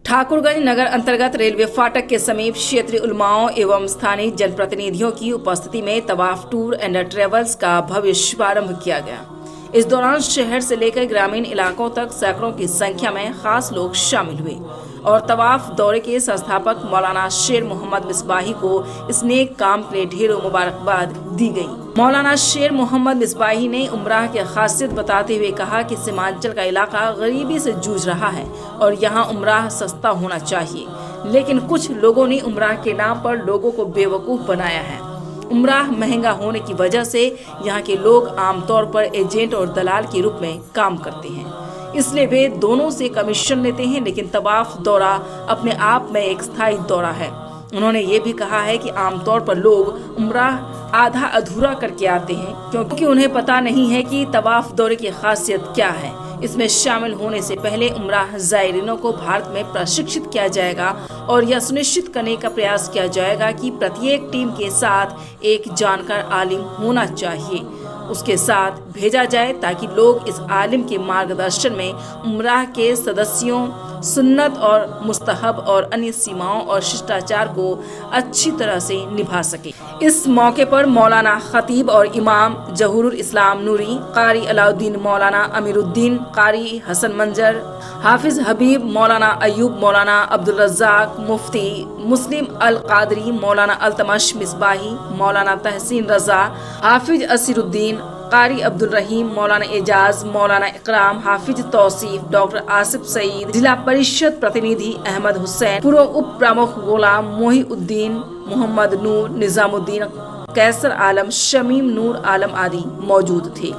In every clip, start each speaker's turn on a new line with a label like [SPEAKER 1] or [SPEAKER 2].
[SPEAKER 1] ठाकुरगंज नगर अंतर्गत रेलवे फाटक के समीप क्षेत्रीय उलमाओं एवं स्थानीय जनप्रतिनिधियों की उपस्थिति में तवाफ टूर एंड ट्रेवल्स का भव्य शुभारंभ किया गया। इस दौरान शहर से लेकर ग्रामीण इलाकों तक सैकड़ों की संख्या में खास लोग शामिल हुए और तवाफ दौरे के संस्थापक मौलाना शेर मोहम्मद मिसबाही को इस नेक काम के लिए ढेरों मुबारकबाद दी गई। मौलाना शेर मोहम्मद मिसबाही ने उम्राह की खासियत बताते हुए कहा कि सीमांचल का इलाका गरीबी से जूझ रहा है और यहाँ उम्राह सस्ता होना चाहिए, लेकिन कुछ लोगों ने उम्राह के नाम पर लोगों को बेवकूफ़ बनाया है। उम्राह महंगा होने की वजह से यहाँ के लोग आमतौर पर एजेंट और दलाल के रूप में काम करते हैं, इसलिए वे दोनों से कमीशन लेते हैं, लेकिन तवाफ दौरा अपने आप में एक स्थायी दौरा है। उन्होंने ये भी कहा है कि आमतौर पर लोग उम्राह आधा अधूरा करके आते हैं क्योंकि उन्हें पता नहीं है कि तवाफ दौरे की खासियत क्या है। इसमें शामिल होने से पहले उम्राह ज़ायरीनों को भारत में प्रशिक्षित किया जाएगा और यह सुनिश्चित करने का प्रयास किया जाएगा कि प्रत्येक टीम के साथ एक जानकार आलिम होना चाहिए, उसके साथ भेजा जाए ताकि लोग इस आलिम के मार्गदर्शन में उम्राह के सदस्यों, सुन्नत और मुस्तहब और अन्य सीमाओं और शिष्टाचार को अच्छी तरह से निभा सके। इस मौके पर मौलाना खतीब और इमाम जहूरुल इस्लाम नूरी, कारी अलाउद्दीन मौलाना अमीरुद्दीन, कारी हसन मंजर, हाफिज हबीब, मौलाना अयूब, मौलाना अब्दुल रज़्ज़ाक, मुफ्ती मुस्लिम अल कादरी, मौलाना अल्तमश मिसबाही, मौलाना तहसीन रज़ा, हाफिज असीरुद्दीन, कारी अब्दुल रहीम, मौलाना एजाज, मौलाना इकराम, हाफिज तौसीफ, डॉक्टर आसिफ सईद, जिला परिषद प्रतिनिधि अहमद हुसैन, पूर्व उप प्रमुख गुलाम मोहिउद्दीन, मोहम्मद नूर, निजामुद्दीन, कैसर आलम, शमीम नूर आलम आदि मौजूद थे।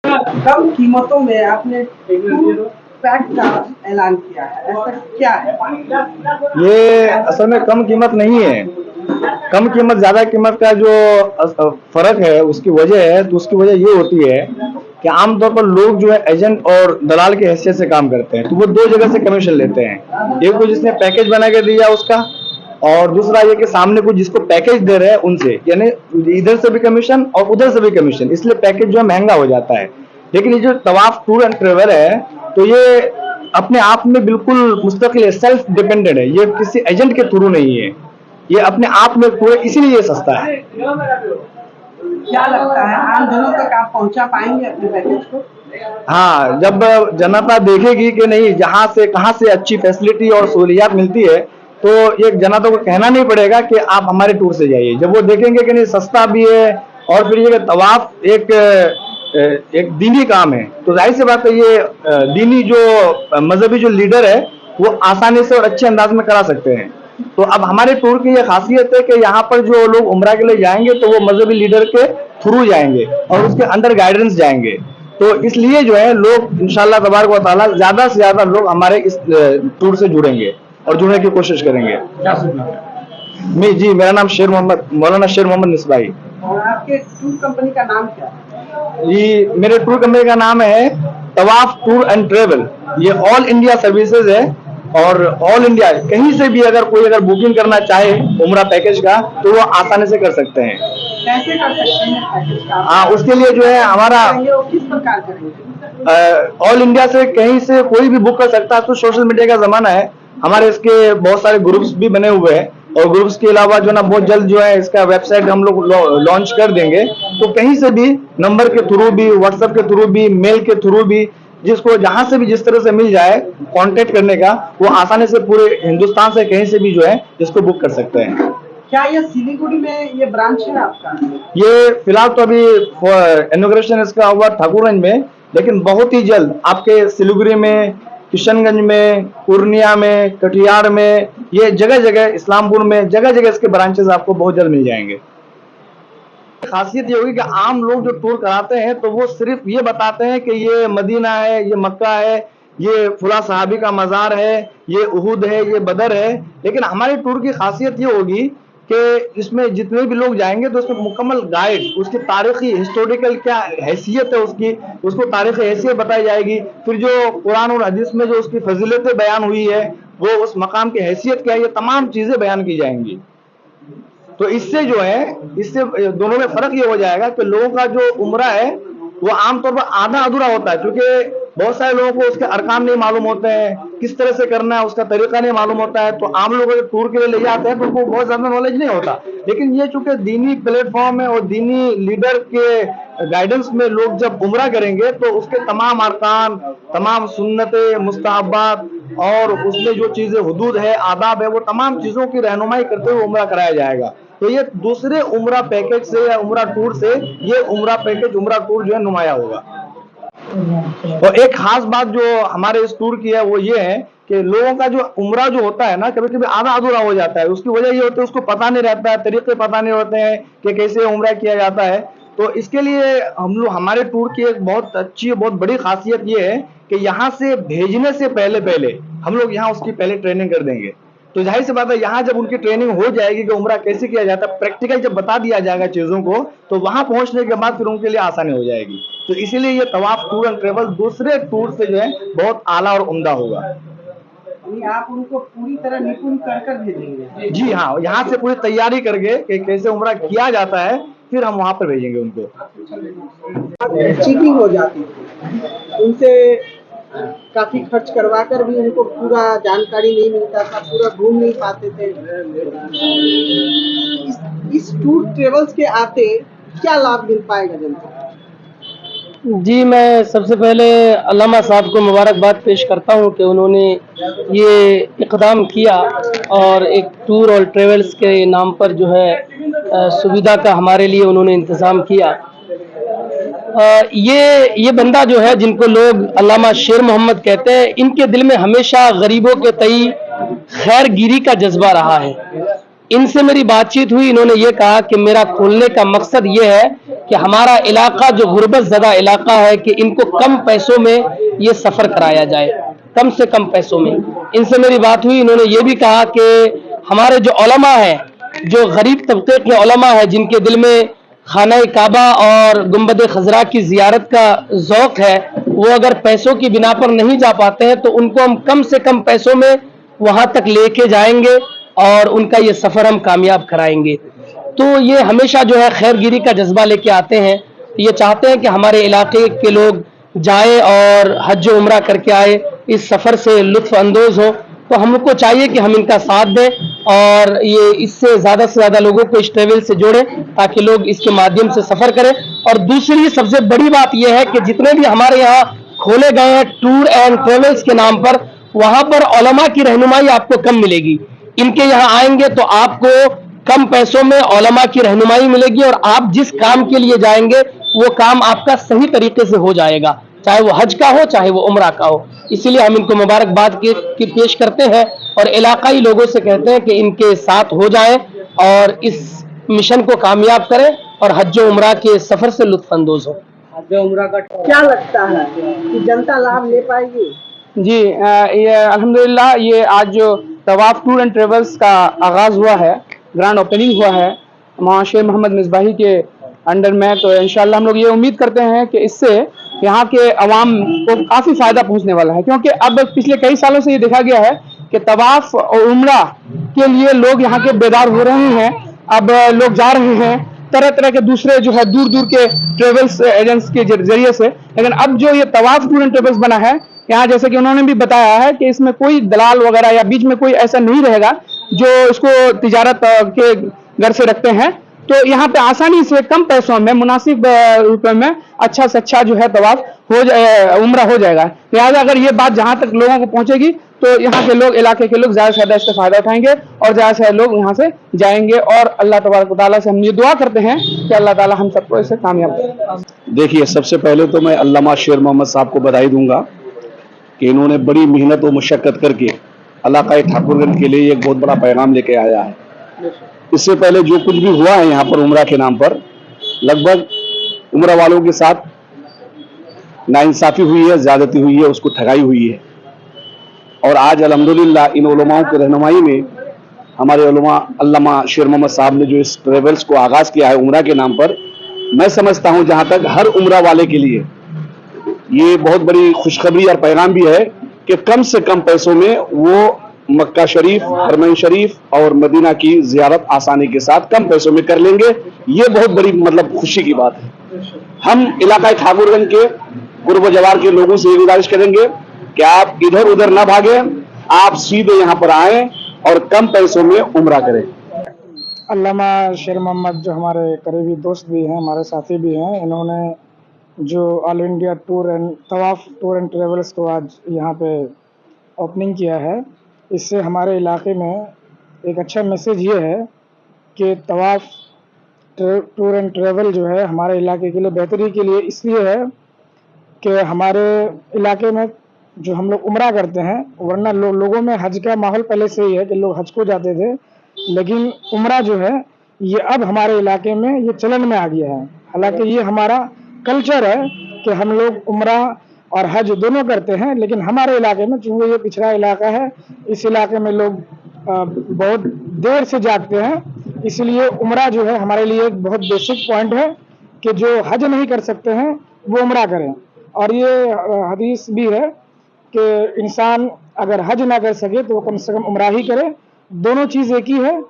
[SPEAKER 2] कम कीमतों में आपने पैक का ऐलान किया है, ऐसा क्या है?
[SPEAKER 3] ये असल में कम कीमत नहीं है। कम कीमत ज्यादा कीमत का जो फर्क है उसकी वजह है, तो उसकी वजह ये होती है कि आमतौर पर लोग जो है एजेंट और दलाल की हैसियत से काम करते हैं, तो वो दो जगह से कमीशन लेते हैं। एक तो जिसने पैकेज बना के दिया उसका, और दूसरा ये कि सामने को जिसको पैकेज दे रहे हैं उनसे, यानी इधर से भी कमीशन और उधर से भी कमीशन, इसलिए पैकेज जो है महंगा हो जाता है। लेकिन ये जो तवाफ टूर एंड ट्रेवल है तो ये अपने आप में बिल्कुल मुस्तकिल है, सेल्फ डिपेंडेंट है, ये किसी एजेंट के थ्रू नहीं है, ये अपने आप में पूरे, इसीलिए ये सस्ता है।
[SPEAKER 2] क्या लगता है आम जनों तक आप पहुंचा पाएंगे अपने पैकेज को?
[SPEAKER 3] हाँ, जब जनता देखेगी कि नहीं जहाँ से कहाँ से अच्छी फैसिलिटी और सहूलियात मिलती है, तो ये जनता को कहना नहीं पड़ेगा कि आप हमारे टूर से जाइए। जब वो देखेंगे कि नहीं सस्ता भी है और फिर ये तवाफ एक दीनी काम है, तो जाहिर सी बात है ये दीनी जो मजहबी जो लीडर है वो आसानी से और अच्छे अंदाज में करा सकते हैं। तो अब हमारे टूर की ये खासियत है कि यहाँ पर जो लोग उम्रा के लिए जाएंगे तो वो मजहबी लीडर के थ्रू जाएंगे और उसके अंडर गाइडेंस जाएंगे। तो इसलिए जो है लोग इंशाअल्लाह तबारक व तआला ज्यादा से ज्यादा लोग हमारे इस टूर से जुड़ेंगे और जुड़ने की कोशिश करेंगे। जी, मेरा नाम मौलाना शेर मोहम्मद मिसबाही।
[SPEAKER 2] और आपके टूर कंपनी का नाम क्या है?
[SPEAKER 3] जी, मेरे टूर कंपनी का नाम है तवाफ टूर एंड ट्रेवल। ये ऑल इंडिया सर्विसेज है और ऑल इंडिया कहीं से भी अगर कोई बुकिंग करना चाहे उम्रा पैकेज का तो वो आसानी से कर सकते हैं।
[SPEAKER 2] कैसे कर सकते हैं पैकेज का?
[SPEAKER 3] हाँ, उसके लिए जो है हमारा
[SPEAKER 2] किस प्रकार करेंगे?
[SPEAKER 3] ऑल इंडिया से कहीं से कोई भी बुक कर सकता है। तो सोशल मीडिया का जमाना है, हमारे इसके बहुत सारे ग्रुप्स भी बने हुए हैं और ग्रुप्स के अलावा जो ना बहुत जल्द जो है इसका वेबसाइट हम लोग लॉन्च कर देंगे। तो कहीं से भी नंबर के थ्रू भी, व्हाट्सएप के थ्रू भी, मेल के थ्रू भी, जिसको जहां से भी जिस तरह से मिल जाए कांटेक्ट करने का, वो आसानी से पूरे हिंदुस्तान से कहीं से भी जो है इसको बुक कर सकते हैं।
[SPEAKER 2] क्या ये सिलीगुड़ी में ये ब्रांच है आपका?
[SPEAKER 3] ये फिलहाल तो अभी इनॉग्रेशन इसका हुआ ठाकुरगंज में, लेकिन बहुत ही जल्द आपके सिलीगुड़ी में, किशनगंज में, पूर्णिया में, कटिहार में, ये जगह जगह, इस्लामपुर में जगह जगह इसके ब्रांचेस आपको बहुत जल्द मिल जाएंगे। खासियत ये होगी कि आम लोग जो टूर कराते हैं तो वो सिर्फ ये बताते हैं कि ये मदीना है, ये मक्का है, ये फुला सहाबी का मज़ार है, ये उहुद है, ये बदर है। लेकिन हमारी टूर की खासियत ये होगी कि इसमें जितने भी लोग जाएंगे तो उसमें मुकम्मल गाइड, उसकी तारीखी हिस्टोरिकल क्या हैसियत है उसको तारीखी हैसियत बताई जाएगी। फिर जो कुरान और हदीस में जो उसकी फजीलतें बयान हुई है, वो उस मकाम की हैसियत क्या है, ये तमाम चीज़ें बयान की जाएंगी। तो इससे जो है, इससे दोनों में फर्क ये हो जाएगा कि लोगों का जो उम्रा है वो आमतौर पर आधा अधूरा होता है, क्योंकि बहुत सारे लोगों को उसके अरकान नहीं मालूम होते हैं, किस तरह से करना है उसका तरीका नहीं मालूम होता है। तो आम लोग अगर टूर के लिए ले जाते हैं तो उनको बहुत ज्यादा नॉलेज नहीं होता। लेकिन ये चूंकि दीनी प्लेटफॉर्म है और दीनी लीडर के गाइडेंस में लोग जब उम्रा करेंगे तो उसके तमाम अरकान, तमाम सुन्नतें, मुस्तहब्बात और उसमें जो चीजें हुदूद है, आदाब है, वो तमाम चीजों की रहनुमाई करते हुए उम्रा कराया जाएगा। तो ये दूसरे उम्रा पैकेज से या उम्रा टूर से ये उम्रा पैकेज, उम्रा टूर जो है नुमाया होगा। और एक खास बात जो हमारे इस टूर की है वो ये है कि लोगों का जो उम्रा जो होता है ना, कभी कभी आधा अधूरा हो जाता है। उसकी वजह ये होती है उसको पता नहीं रहता है, तरीके पता नहीं होते हैं कि कैसे उम्रा किया जाता है। तो इसके लिए हम लोग, हमारे टूर की एक बहुत अच्छी, बहुत बड़ी खासियत ये है कि यहाँ से भेजने से पहले हम लोग यहाँ उसकी पहले ट्रेनिंग कर देंगे। तो जाहिर सी बात है यहाँ जब उनकी ट्रेनिंग हो जाएगी कि उम्रा कैसे किया जाता है, प्रैक्टिकल जब बता दिया जाएगा चीजों को, तो वहां पहुंचने के बाद फिर उनके लिए आसानी हो जाएगी। तो इसीलिए ये तवाफ टूर एंड ट्रेवल दूसरे टूर से जो है बहुत आला और उम्दा होगा।
[SPEAKER 2] आप उनको पूरी तरह निपुण कर भेजेंगे? जी
[SPEAKER 3] हाँ, यहाँ से पूरी तैयारी करके कि कैसे उम्रा किया जाता है फिर हम वहां पर भेजेंगे उनको।
[SPEAKER 2] चीटिंग हो जाती थी, उनसे काफी खर्च करवा कर भी उनको पूरा जानकारी नहीं मिलता था, पूरा घूम नहीं पाते थे। इस टूर ट्रेवल्स के आते क्या लाभ मिल पाएगा जनता?
[SPEAKER 4] जी, मैं सबसे पहले अल्लामा साहब को मुबारकबाद पेश करता हूं कि उन्होंने ये इक़दाम किया और एक टूर और ट्रेवल्स के नाम पर जो है सुविधा का हमारे लिए उन्होंने इंतज़ाम किया। ये बंदा जो है, जिनको लोग अल्लामा शेर मोहम्मद कहते हैं, इनके दिल में हमेशा गरीबों के तई खैर गिरी का जज्बा रहा है। इनसे मेरी बातचीत हुई, इन्होंने ये कहा कि मेरा खोलने का मकसद ये है कि हमारा इलाका जो गुर्बत ज़दा इलाका है कि इनको कम पैसों में ये सफ़र कराया जाए, कम से कम पैसों में। इनसे मेरी बात हुई, इन्होंने ये भी कहा कि हमारे जो उलमा है, जो गरीब तबके के उलमा है, जिनके दिल में खाना काबा और गुंबद खजरा की ज़ियारत का ज़ौक़ है, वो अगर पैसों की बिना पर नहीं जा पाते हैं तो उनको हम कम से कम पैसों में वहाँ तक लेके जाएंगे और उनका ये सफ़र हम कामयाब कराएंगे। तो ये हमेशा जो है खैरगिरी का जज्बा लेके आते हैं। ये चाहते हैं कि हमारे इलाके के लोग जाए और हज उम्रा करके आए, इस सफ़र से लुत्फ़ अंदोज़ हो। तो हमको चाहिए कि हम इनका साथ दें और ये इससे ज़्यादा से ज़्यादा लोगों को इस ट्रेवल से जोड़ें ताकि लोग इसके माध्यम से सफ़र करें। और दूसरी सबसे बड़ी बात यह है कि जितने भी हमारे यहाँ खोले गए हैं टूर एंड ट्रेवल्स के नाम पर, वहाँ पर उलमा की रहनुमाई आपको कम मिलेगी। इनके यहाँ आएंगे तो आपको कम पैसों में उलमा की रहनुमाई मिलेगी और आप जिस काम के लिए जाएंगे वो काम आपका सही तरीके से हो जाएगा, चाहे वो हज का हो चाहे वो उम्रा का हो। इसीलिए हम इनको मुबारकबाद की पेश करते हैं और इलाकाई लोगों से कहते हैं कि इनके साथ हो जाएं और इस मिशन को कामयाब करें और हज उम्रा के सफर से लुत्फ अंदोज हो।
[SPEAKER 2] हज उम्रा का क्या लगता है कि जनता लाभ ले पाएगी?
[SPEAKER 5] जी, ये अल्हम्दुलिल्लाह ये आज जो तवाफ टूर एंड ट्रेवल्स का आगाज़ हुआ है, ग्रैंड ओपनिंग हुआ है मौलाना शेर मोहम्मद मिसबाही के अंडर में, तो इंशाअल्लाह हम लोग ये उम्मीद करते हैं कि इससे यहाँ के अवाम को काफ़ी फ़ायदा पहुँचने वाला है। क्योंकि अब पिछले कई सालों से ये देखा गया है कि तवाफ और उम्रा के लिए लोग यहाँ के बेदार हो रहे हैं। अब लोग जा रहे हैं तरह तरह के दूसरे जो है दूर दूर के ट्रेवल्स एजेंट्स के जरिए से, लेकिन अब जो ये तवाफ टूर एंड ट्रेवल्स बना है यहाँ, जैसे कि उन्होंने भी बताया है कि इसमें कोई दलाल वगैरह या बीच में कोई ऐसा नहीं रहेगा जो इसको तिजारत के घर से रखते हैं। तो यहाँ पे आसानी से कम पैसों में मुनासिब रुपए में अच्छा से अच्छा जो है तवाफ हो जाए, उम्रा हो जाएगा। लिहाजा अगर ये बात जहाँ तक लोगों को पहुँचेगी तो यहाँ के लोग, इलाके के लोग ज़्यादा से ज़्यादा इसका फ़ायदा उठाएंगे और ज़्यादा से ज़्यादा लोग यहाँ से जाएंगे। और अल्लाह तबारक व तआला से हम ये दुआ करते हैं कि अल्लाह ताला हम सबको इससे कामयाब करें।
[SPEAKER 6] देखिए, सबसे पहले तो मैं अल्लामा शेर मोहम्मद साहब को बधाई दूंगा कि इन्होंने बड़ी मेहनत और मुशक्क़त करके इलाक़ाई ठाकुरगंज के लिए एक बहुत बड़ा पैगाम लेके आया है। इससे पहले जो कुछ भी हुआ है यहाँ पर उम्रा के नाम पर, लगभग उम्रा वालों के साथ नाइंसाफ़ी हुई है, ज़्यादती हुई है, उसको ठगाई हुई है। और आज अल्हम्दुलिल्लाह इन उलमाओं की रहनुमाई में हमारे उलमा अल्लामा शेर मोहम्मद साहब ने जो इस ट्रेवल्स को आगाज़ किया है उम्रा के नाम पर, मैं समझता हूँ जहाँ तक हर उम्रा वाले के लिए ये बहुत बड़ी खुशखबरी और पैगाम भी है कि कम से कम पैसों में वो मक्का शरीफ, हरमैन शरीफ और मदीना की ज़ियारत आसानी के साथ कम पैसों में कर लेंगे। ये बहुत बड़ी मतलब खुशी की बात है। हम इलाका ठाकुरगंज के गुर्ब जवार के लोगों से ये गुजारिश करेंगे कि आप इधर उधर ना भागे, आप सीधे यहाँ पर आए और कम पैसों में उम्रा करें।
[SPEAKER 5] अल्लामा शेर मोहम्मद जो हमारे करीबी दोस्त भी हैं, हमारे साथी भी हैं, इन्होंने जो all India Tawaf tour and travels को आज यहाँ पे ओपनिंग किया है, इससे हमारे इलाके में एक अच्छा मैसेज ये है कि तवाफ टूर एंड ट्रेवल जो है हमारे इलाके के लिए बेहतरी के लिए इसलिए है कि हमारे इलाके में जो हम लोग उम्रा करते हैं, वरना लोगों में हज का माहौल पहले से ही है कि लोग हज को जाते थे, लेकिन उम्रा जो है ये अब हमारे इलाके में ये चलन में आ गया है। हालांकि ये हमारा कल्चर है कि हम लोग उम्रा और हज दोनों करते हैं, लेकिन हमारे इलाके में चूँकि ये पिछड़ा इलाका है, इस इलाके में लोग बहुत देर से जागते हैं, इसलिए उम्रा जो है हमारे लिए एक बहुत बेसिक पॉइंट है कि जो हज नहीं कर सकते हैं वो उम्रा करें। और ये हदीस भी है कि इंसान अगर हज ना कर सके तो वो कम से कम उम्रा ही करे। दोनों चीज़ एक ही है,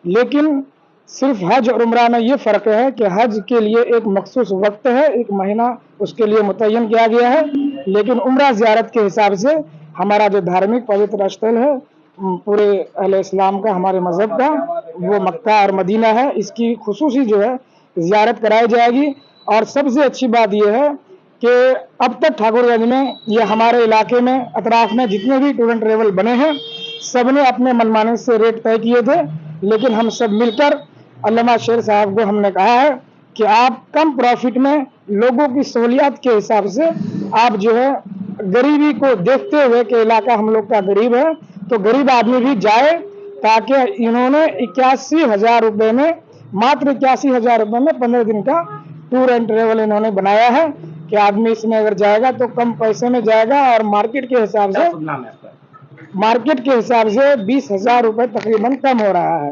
[SPEAKER 5] लेकिन सिर्फ हज और उम्रा में ये फ़र्क है कि हज के लिए एक मखसूस वक्त है, एक महीना उसके लिए मुतय्यन किया गया है, लेकिन उम्रा ज़ियारत के हिसाब से हमारा जो धार्मिक पवित्र स्थल है पूरे अहले इस्लाम का, हमारे मज़हब का, वो मक्का और मदीना है। इसकी खुसूसी जो है ज़ियारत कराई जाएगी। और सबसे अच्छी बात यह है कि अब तक ठाकुरगंज में ये हमारे इलाके में अतराफ में जितने भी टूर एंड ट्रेवल बने हैं, सब ने अपने मनमाने से रेट तय किए थे, लेकिन हम सब मिलकर अल्लामा शेर साहब को हमने कहा है कि आप कम प्रॉफिट में लोगों की सहूलियत के हिसाब से आप जो है गरीबी को देखते हुए कि इलाका हम लोग का गरीब है, तो गरीब आदमी भी जाए, ताकि इन्होंने 81,000 रुपये में, मात्र 81,000 रुपये में 15 दिन का टूर एंड ट्रेवल इन्होंने बनाया है कि आदमी इसमें अगर जाएगा तो कम पैसे में जाएगा और मार्केट के हिसाब से 20,000 रुपये तकरीबन कम हो रहा है।